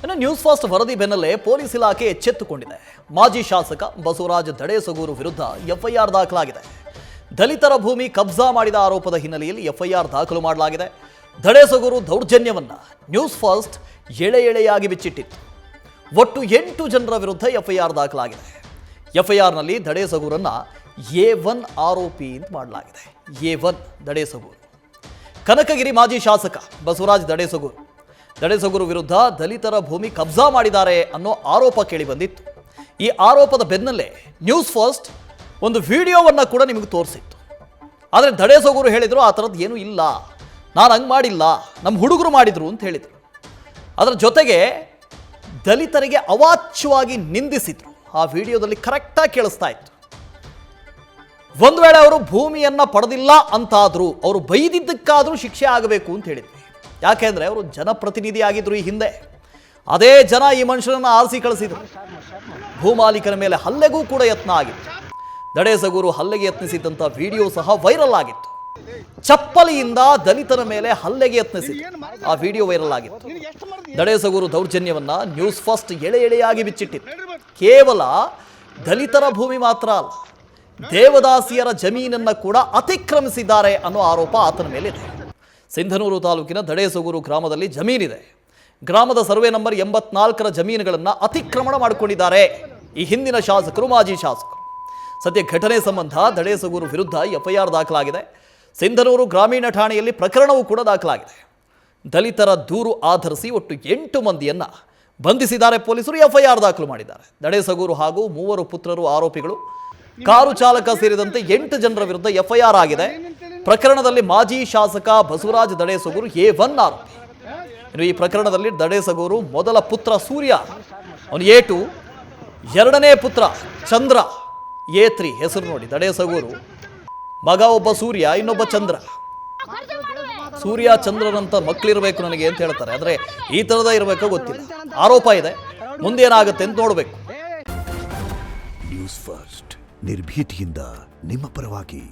ಇನ್ನು news first ವರದಿ ಬೆನ್ನಲ್ಲೇ ಪೊಲೀಸ್ ಇಲಾಖೆ ಎಚ್ಚೆತ್ತುಕೊಂಡಿದೆ. ಮಾಜಿ ಶಾಸಕ ಬಸವರಾಜ ದಡೇಸಗೂರು ವಿರುದ್ಧ ಎಫ್ಐಆರ್ ದಾಖಲಾಗಿದೆ. ದಲಿತರ ಭೂಮಿ ಕಬ್ಜಾ ಮಾಡಿದ ಆರೋಪದ ಹಿನ್ನೆಲೆಯಲ್ಲಿ ಎಫ್ಐಆರ್ ದಾಖಲು ಮಾಡಲಾಗಿದೆ. ದಡೇಸಗೂರು ದೌರ್ಜನ್ಯವನ್ನ ನ್ಯೂಸ್ ಫಸ್ಟ್ ಎಳೆ ಎಳೆಯಾಗಿ ಬಿಚ್ಚಿಟ್ಟಿತ್ತು. ಒಟ್ಟು 8 ಜನರ ವಿರುದ್ಧ ಎಫ್ಐಆರ್ ದಾಖಲಾಗಿದೆ. ಎಫ್ಐಆರ್ನಲ್ಲಿ ದಡೇಸಗೂರನ್ನ A1 ಆರೋಪಿ ಅಂತ ಮಾಡಲಾಗಿದೆ. A1 ದಡೇಸಗೂರು ಕನಕಗಿರಿ ಮಾಜಿ ಶಾಸಕ ಬಸವರಾಜ ದಡೇಸಗೂರು ವಿರುದ್ಧ ದಲಿತರ ಭೂಮಿ ಕಬ್ಜಾ ಮಾಡಿದ್ದಾರೆ ಅನ್ನೋ ಆರೋಪ ಕೇಳಿ ಬಂದಿತ್ತು. ಈ ಆರೋಪದ ಬೆನ್ನಲ್ಲೇ ನ್ಯೂಸ್ ಫಸ್ಟ್ ಒಂದು ವಿಡಿಯೋವನ್ನು ಕೂಡ ನಿಮಗೆ ತೋರಿಸಿತ್ತು. ಆದರೆ ದಡೇಸಗೂರು ಹೇಳಿದರು ಆ ಥರದ್ದು ಏನೂ ಇಲ್ಲ, ನಾನು ಹಂಗೆ ಮಾಡಿಲ್ಲ, ನಮ್ಮ ಹುಡುಗರು ಮಾಡಿದರು ಅಂತ ಹೇಳಿದರು. ಅದರ ಜೊತೆಗೆ ದಲಿತರಿಗೆ ಅವಾಚ್ಯವಾಗಿ ನಿಂದಿಸಿದ್ರು. ಆ ವಿಡಿಯೋದಲ್ಲಿ ಕರೆಕ್ಟಾಗಿ ಕೇಳಿಸ್ತಾ ಇತ್ತು. ಒಂದು ವೇಳೆ ಅವರು ಭೂಮಿಯನ್ನು ಪಡೆದಿಲ್ಲ ಅಂತಾದರೂ ಅವರು ಬೈದಿದ್ದಕ್ಕಾದರೂ ಶಿಕ್ಷೆ ಆಗಬೇಕು ಅಂತ ಹೇಳಿದ್ವಿ. ಯಾಕೆಂದರೆ ಅವರು ಜನಪ್ರತಿನಿಧಿ ಆಗಿದ್ರು ಈ ಹಿಂದೆ. ಅದೇ ಜನ ಈ ಮನುಷ್ಯರನ್ನು ಆರಿಸಿ ಕಳಿಸಿದರು. ಭೂಮಾಲೀಕನ ಮೇಲೆ ಹಲ್ಲೆಗೂ ಕೂಡ ಯತ್ನ ಆಗಿತ್ತು. ದಡೇಸಗೂರು ಹಲ್ಲೆಗೆ ಯತ್ನಿಸಿದ್ದಂಥ ವಿಡಿಯೋ ಸಹ ವೈರಲ್ ಆಗಿತ್ತು. ಚಪ್ಪಲಿಯಿಂದ ದಲಿತರ ಮೇಲೆ ಹಲ್ಲೆಗೆ ಯತ್ನಿಸಿದ್ರು. ಆ ವಿಡಿಯೋ ವೈರಲ್ ಆಗಿತ್ತು. ದಡೇಸಗೂರು ದೌರ್ಜನ್ಯವನ್ನ ನ್ಯೂಸ್ ಫಸ್ಟ್ ಎಳೆ ಎಳೆಯಾಗಿ ಬಿಚ್ಚಿಟ್ಟಿತ್ತು. ಕೇವಲ ದಲಿತರ ಭೂಮಿ ಮಾತ್ರ ಅಲ್ಲ, ದೇವದಾಸಿಯರ ಜಮೀನನ್ನ ಕೂಡ ಅತಿಕ್ರಮಿಸಿದ್ದಾರೆ ಅನ್ನೋ ಆರೋಪ ಆತನ ಮೇಲಿದೆ. ಸಿಂಧನೂರು ತಾಲೂಕಿನ ದಡೇಸಗೂರು ಗ್ರಾಮದಲ್ಲಿ ಜಮೀನಿದೆ. ಗ್ರಾಮದ ಸರ್ವೆ ನಂಬರ್ 84ರ ಜಮೀನುಗಳನ್ನು ಅತಿಕ್ರಮಣ ಮಾಡಿಕೊಂಡಿದ್ದಾರೆ ಈ ಹಿಂದಿನ ಶಾಸಕರು, ಮಾಜಿ ಶಾಸಕರು. ಸದ್ಯ ಘಟನೆ ಸಂಬಂಧ ದಡೇಸಗೂರು ವಿರುದ್ಧ ಎಫ್ಐಆರ್ ದಾಖಲಾಗಿದೆ. ಸಿಂಧನೂರು ಗ್ರಾಮೀಣ ಠಾಣೆಯಲ್ಲಿ ಪ್ರಕರಣವೂ ಕೂಡ ದಾಖಲಾಗಿದೆ. ದಲಿತರ ದೂರು ಆಧರಿಸಿ ಒಟ್ಟು 8 ಮಂದಿಯನ್ನ ಬಂಧಿಸಿದ್ದಾರೆ ಪೊಲೀಸರು. ಎಫ್ಐಆರ್ ದಾಖಲು ಮಾಡಿದ್ದಾರೆ. ದಡೇಸಗೂರು ಹಾಗೂ 3 ಪುತ್ರರು ಆರೋಪಿಗಳು. ಕಾರು ಚಾಲಕ ಸೇರಿದಂತೆ 8 ಜನರ ವಿರುದ್ಧ ಎಫ್ಐಆರ್ ಆಗಿದೆ. ಪ್ರಕರಣದಲ್ಲಿ ಮಾಜಿ ಶಾಸಕ ಬಸವರಾಜ ದಡೇಸಗೂರು A1 ಆರೋಪಿ. ಇನ್ನು ಈ ಪ್ರಕರಣದಲ್ಲಿ ದಡೇಸಗೂರು ಮೊದಲ ಪುತ್ರ ಸೂರ್ಯ, ಅವನು A2, ಎರಡನೇ ಪುತ್ರ ಚಂದ್ರ A3. ಹೆಸರು ನೋಡಿ, ದಡೇಸಗೂರು ಮಗ ಒಬ್ಬ ಸೂರ್ಯ, ಇನ್ನೊಬ್ಬ ಚಂದ್ರ. ಸೂರ್ಯ ಚಂದ್ರನಂತ ಮಕ್ಕಳಿರಬೇಕು ನನಗೆ ಅಂತ ಹೇಳ್ತಾರೆ. ಆದರೆ ಈ ಥರದ ಇರಬೇಕೋ ಗೊತ್ತಿಲ್ಲ. ಆರೋಪ ಇದೆ, ಮುಂದೇನಾಗುತ್ತೆ ಅಂತ ನೋಡಬೇಕು. ನ್ಯೂಸ್ ಫಸ್ಟ್ ನಿರ್ಭೀತಿಯಿಂದ ನಿಮ್ಮ ಪರವಾಗಿ.